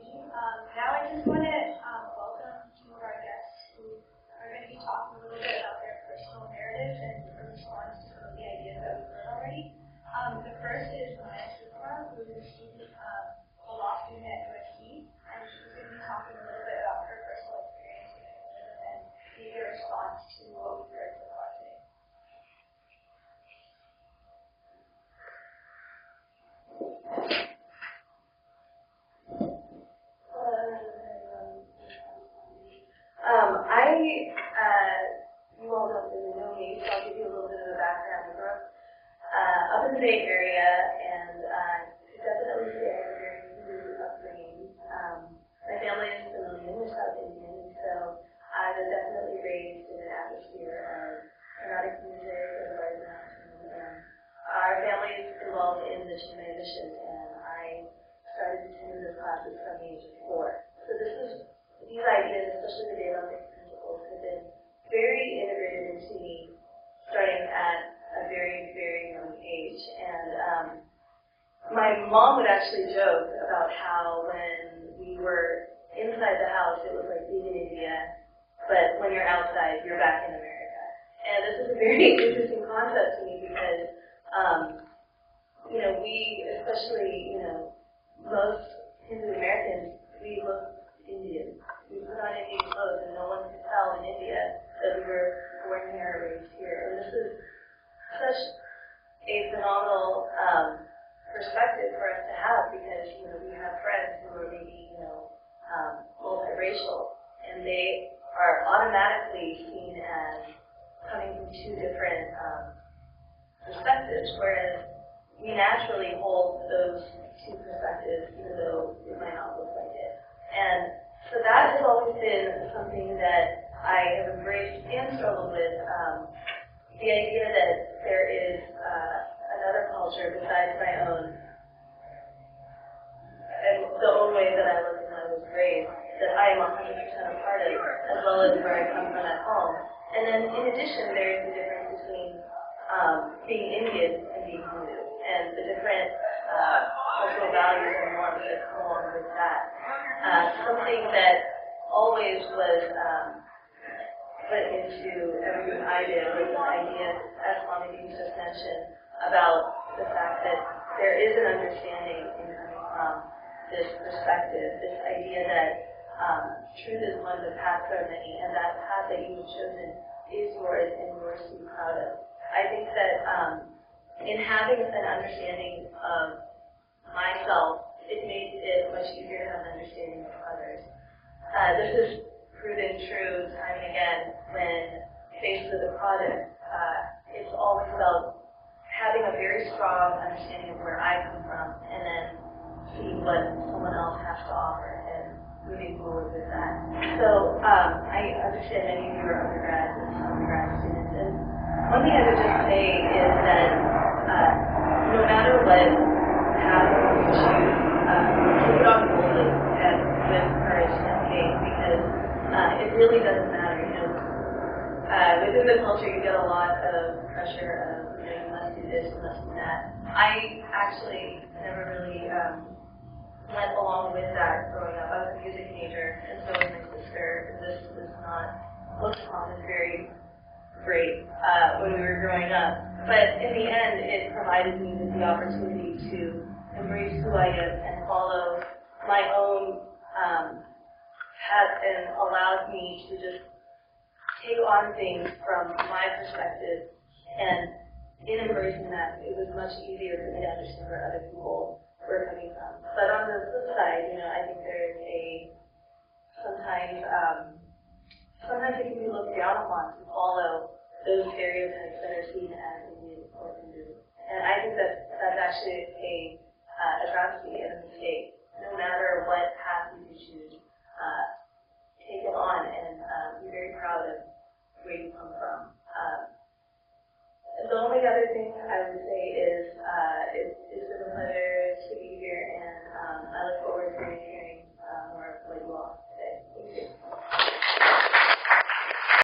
meeting. Now I just want to welcome two of our guests who are going to be talking a little bit about their personal narrative and a response to some of the ideas that we've heard already. The first is Sukumar, who is a student, a law student at USC, and she's going to be talking a little bit about her personal experience with it and maybe a response to what we've heard so far today. You all don't really know me, so I'll give you a little bit of a background. I grew up in the Bay Area, and definitely say I have a very Hindu upbringing. My family is Tamilian, we're South Indian, and so I was definitely raised in an atmosphere of Carnatic music and Bharatanatyam. And our family is involved in the Chennai mission, and I started attending those classes from the age of 4. So these ideas, especially the Vedanta principles, have been very integrated into me starting at a very, very young age. And my mom would actually joke about how when we were inside the house, it was like being in India, but when you're outside, you're back in America. And this is a very interesting concept to me because, we, especially, most Hindu Americans, we look Indian. We put on Indian clothes, and no one could tell in India that we were born here or raised here. And this is such a phenomenal perspective for us to have because, we have friends who are maybe, multiracial, and they are automatically seen as coming from two different perspectives, whereas we naturally hold those two perspectives, even though it might not look like it. And so that has always been something that I have embraced and struggled with, the idea that there is another culture besides my own, and the own way that I look and I was raised, that I am 100% a part of, as well as where I come from at home. And then in addition, there is a difference between being Indian and being Hindu, and the different cultural values and norms that come along with that. Something that always was put into everything I did was this idea, as Swami just mentioned, about the fact that there is an understanding in coming from this perspective, this idea that truth is one, the paths are many, and that path that you've chosen is yours and yours to be proud of. I think that in having an understanding of myself, it makes it much easier to have an understanding of others. This is proven true time and again when faced with a project. It's always about having a very strong understanding of where I come from and then see what someone else has to offer and moving forward with that. So I understand many of you are undergrads and undergrad students, and one thing I would just say is that no matter what path you choose, take it on boldly and with courage and faith, because it really doesn't matter. Within the culture, you get a lot of pressure of, you must do this, you must do that. I actually never really went along with that growing up. I was a music major, and so was my sister. This was not looked upon as very great when we were growing up. But in the end, it provided me with the opportunity to embrace who I am and follow my own path, and allowed me to just take on things from my perspective. And in embracing that, it was much easier for me to understand where other people were coming from. But on the flip side, I think there's sometimes it can be looked down upon to follow those stereotypes that are seen as Indian or Hindu. And I think that that's actually a travesty and a mistake. No matter what path you choose, take it on and be very proud of where you come from. The only other thing I would say is